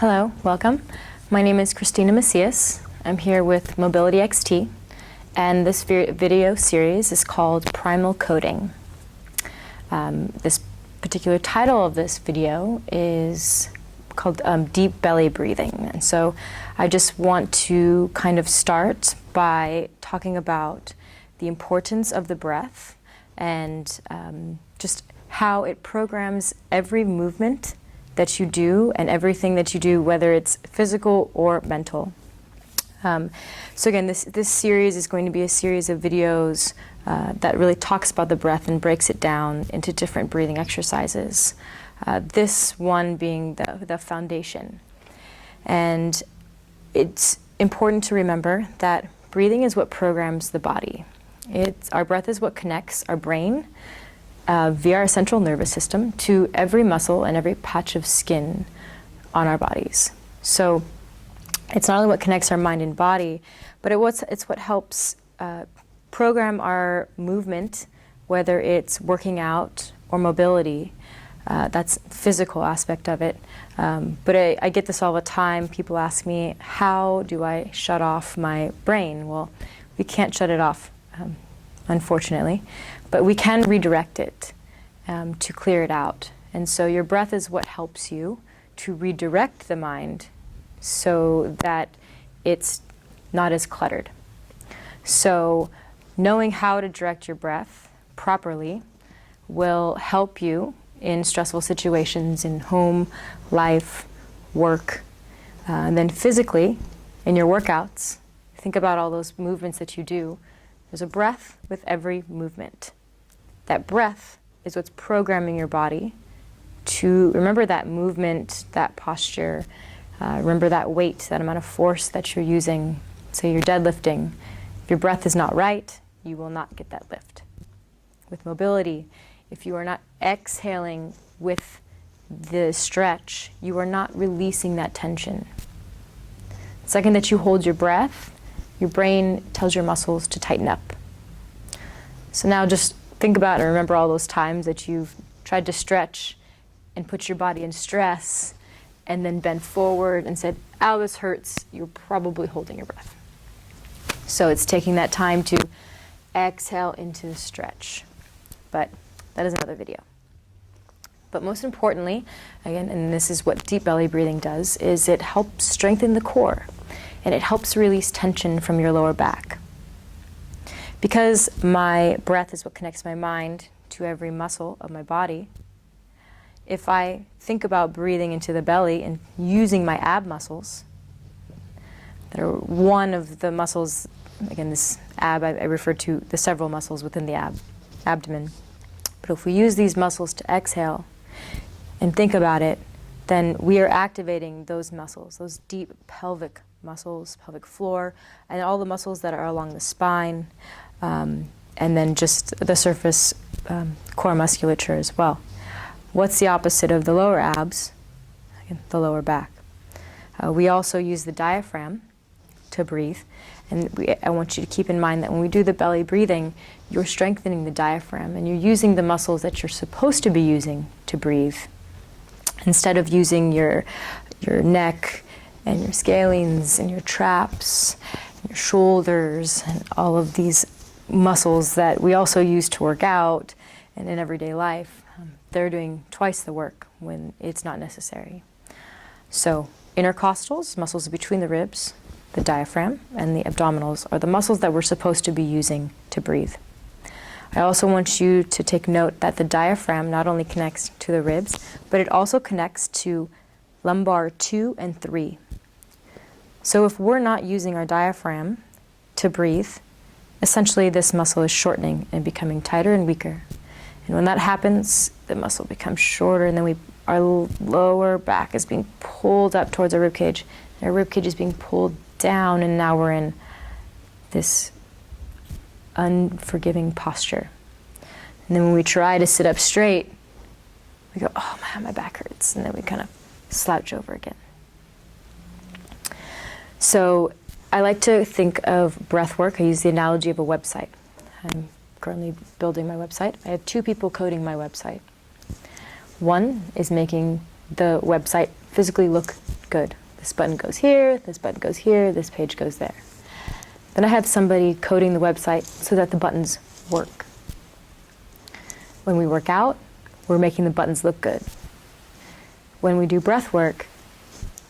Hello, welcome. My name is Christina Macias. I'm here with Mobility XT, and this video series is called Primal Coding. This particular title of this video is called Deep Belly Breathing. And so I just want to kind of start by talking about the importance of the breath and just how it programs every movement that you do and everything that you do, whether it's physical or mental. So again, this series is going to be a series of videos that really talks about the breath and breaks it down into different breathing exercises. This one being the foundation. And it's important to remember that breathing is what programs the body. Our breath is what connects our brain via our central nervous system to every muscle and every patch of skin on our bodies. So it's not only what connects our mind and body, but it's what helps program our movement, whether it's working out or mobility. That's physical aspect of it. But I get this all the time. People ask me, how do I shut off my brain? Well, we can't shut it off, unfortunately, but we can redirect it to clear it out. And so your breath is what helps you to redirect the mind so that it's not as cluttered. So knowing how to direct your breath properly will help you in stressful situations in home, life, work. And then physically, in your workouts, think about all those movements that you do. There's a breath with every movement. That breath is what's programming your body to remember that movement, that posture, remember that weight, that amount of force that you're using. So you're deadlifting. If your breath is not right, you will not get that lift. With mobility, if you are not exhaling with the stretch, you are not releasing that tension. The second that you hold your breath, your brain tells your muscles to tighten up. So now just think about and remember all those times that you've tried to stretch and put your body in stress and then bent forward and said, ow, this hurts. You're probably holding your breath. So it's taking that time to exhale into the stretch. But that is another video. But most importantly, again, and this is what deep belly breathing does, is it helps strengthen the core. And it helps release tension from your lower back. Because my breath is what connects my mind to every muscle of my body, if I think about breathing into the belly and using my ab muscles, that are one of the muscles, again, this ab, I refer to the several muscles within the abdomen. But if we use these muscles to exhale and think about it, then we are activating those muscles, those deep pelvic muscles, pelvic floor, and all the muscles that are along the spine, and then just the surface core musculature as well. What's the opposite of the lower abs? Again, the lower back. We also use the diaphragm to breathe, and I want you to keep in mind that when we do the belly breathing, you're strengthening the diaphragm, and you're using the muscles that you're supposed to be using to breathe, instead of using your neck and your scalenes and your traps, and your shoulders, and all of these muscles that we also use to work out and in everyday life. They're doing twice the work when it's not necessary. So intercostals, muscles between the ribs, the diaphragm, and the abdominals are the muscles that we're supposed to be using to breathe. I also want you to take note that the diaphragm not only connects to the ribs, but it also connects to lumbar 2 and 3. So if we're not using our diaphragm to breathe, essentially this muscle is shortening and becoming tighter and weaker. And when that happens, the muscle becomes shorter, and then our lower back is being pulled up towards our ribcage. Our ribcage is being pulled down, and now we're in this unforgiving posture. And then when we try to sit up straight, we go, oh man, my back hurts. And then we kind of slouch over again. So I like to think of breath work. I use the analogy of a website. I'm currently building my website. I have 2 people coding my website. One is making the website physically look Good. This button goes here, this button goes here, this page goes there. Then I have somebody coding the website so that the buttons work. When we work out, we're making the buttons look good. When we do breath work,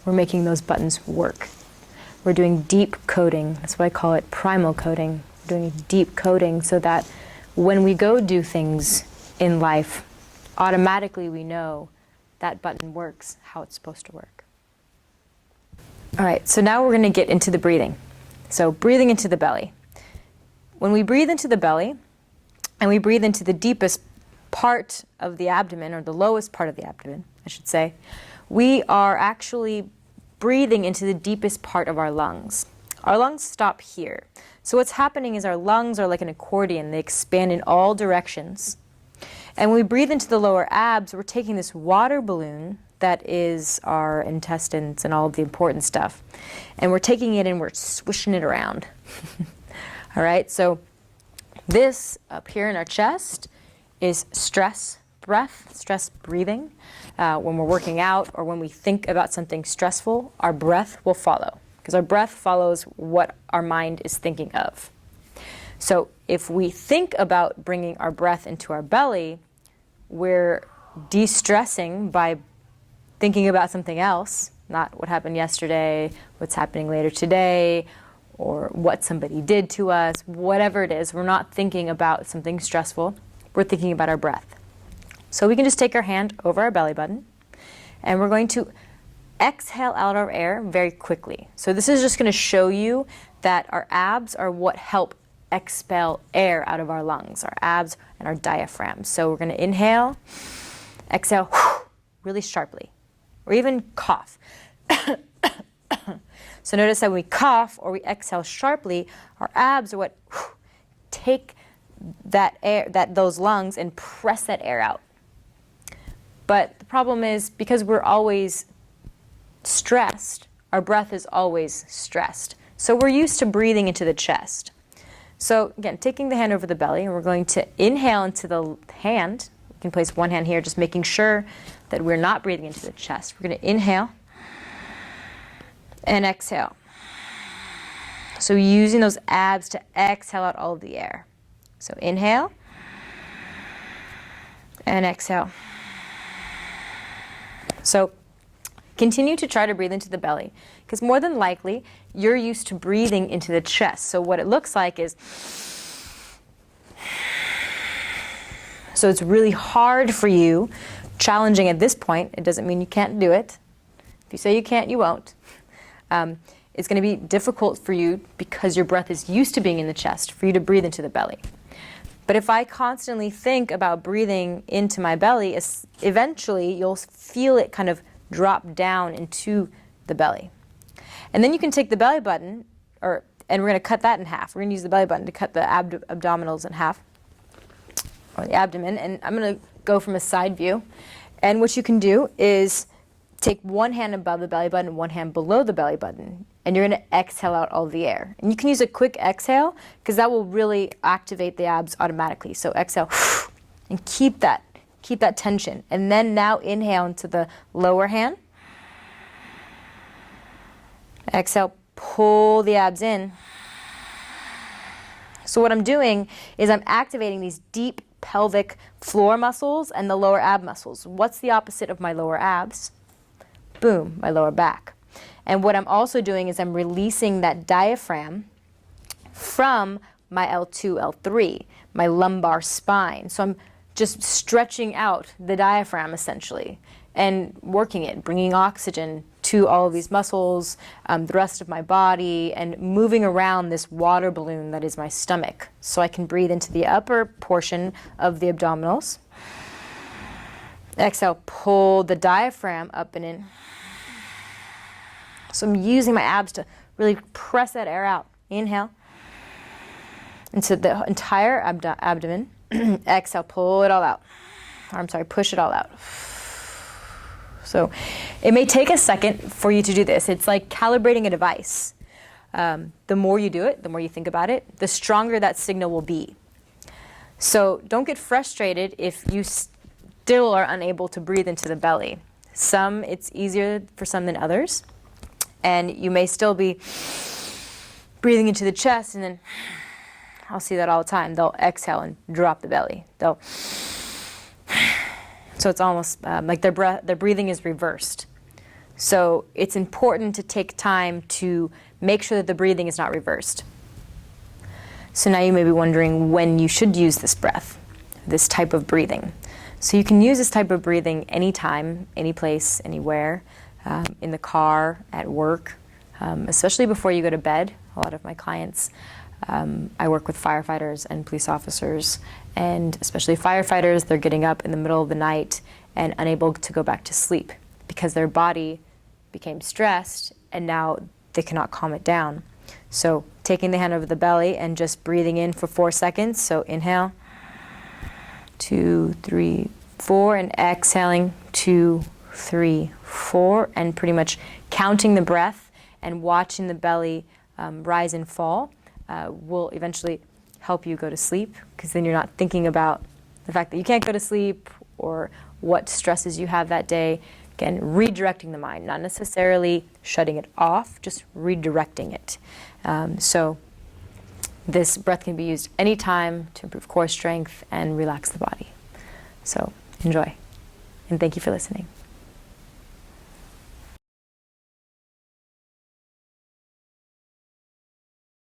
we're making those buttons work. We're doing deep coding. That's why I call it primal coding. We're doing deep coding so that when we go do things in life, automatically we know that button works how it's supposed to work. All right, so now we're going to get into the breathing. So breathing into the belly. When we breathe into the belly, and we breathe into the deepest part of the abdomen, or the lowest part of the abdomen, I should say, we are actually breathing into the deepest part of our lungs. Our lungs stop here. So what's happening is our lungs are like an accordion. They expand in all directions. And when we breathe into the lower abs, we're taking this water balloon that is our intestines and all of the important stuff, and we're taking it and we're swishing it around. All right, so this up here in our chest is stress breath, stress breathing. When we're working out or when we think about something stressful, our breath will follow, because our breath follows what our mind is thinking of. So if we think about bringing our breath into our belly, we're de-stressing by thinking about something else, not what happened yesterday, what's happening later today, or what somebody did to us, whatever it is. We're not thinking about something stressful. We're thinking about our breath. So we can just take our hand over our belly button, and we're going to exhale out our air very quickly. So this is just going to show you that our abs are what help expel air out of our lungs, our abs and our diaphragm. So we're going to inhale, exhale really sharply, or even cough. So notice that when we cough or we exhale sharply, our abs are what take that air, those lungs, and press that air out. But the problem is, because we're always stressed, our breath is always stressed. So we're used to breathing into the chest. So again, taking the hand over the belly, and we're going to inhale into the hand. You can place one hand here, just making sure that we're not breathing into the chest. We're going to inhale and exhale. So using those abs to exhale out all of the air. So inhale and exhale. So continue to try to breathe into the belly, because more than likely you're used to breathing into the chest. So what it looks like is, so it's really hard for you, challenging at this point. It doesn't mean you can't do it. If you say you can't, you won't. It's going to be difficult for you because your breath is used to being in the chest, for you to breathe into the belly. But if I constantly think about breathing into my belly, eventually you'll feel it kind of drop down into the belly. And then you can take the belly button, and we're going to cut that in half. We're going to use the belly button to cut the abdominals in half, or the abdomen. And I'm going to go from a side view. And what you can do is take one hand above the belly button and one hand below the belly button. And you're going to exhale out all the air. And you can use a quick exhale, because that will really activate the abs automatically. So exhale and keep that tension. And then now inhale into the lower hand. Exhale, pull the abs in. So what I'm doing is I'm activating these deep pelvic floor muscles and the lower ab muscles. What's the opposite of my lower abs? Boom, my lower back. And what I'm also doing is I'm releasing that diaphragm from my L2, L3, my lumbar spine. So I'm just stretching out the diaphragm essentially and working it, bringing oxygen to all of these muscles, the rest of my body, and moving around this water balloon that is my stomach. So I can breathe into the upper portion of the abdominals. Exhale, pull the diaphragm up and in. So I'm using my abs to really press that air out. Inhale into the entire abdomen. Exhale, pull it all out. Push it all out. So it may take a second for you to do this. It's like calibrating a device. The more you do it, the more you think about it, the stronger that signal will be. So don't get frustrated if you still are unable to breathe into the belly. Some, it's easier for some than others. And you may still be breathing into the chest, and then I'll see that all the time. They'll exhale and drop the belly. So it's almost like their breathing is reversed. So it's important to take time to make sure that the breathing is not reversed. So now you may be wondering when you should use this breath, this type of breathing. So you can use this type of breathing anytime, any place, anywhere, in the car, at work, especially before you go to bed. A lot of my clients, I work with firefighters and police officers, and especially firefighters, they're getting up in the middle of the night and unable to go back to sleep because their body became stressed and now they cannot calm it down. So taking the hand over the belly and just breathing in for 4 seconds. So inhale, 2, 3, 4, and exhaling 2, 3, 4, and pretty much counting the breath and watching the belly rise and fall will eventually help you go to sleep, because then you're not thinking about the fact that you can't go to sleep or what stresses you have that day. Again, redirecting the mind, not necessarily shutting it off, just redirecting it. So this breath can be used anytime to improve core strength and relax the body. So enjoy, and thank you for listening.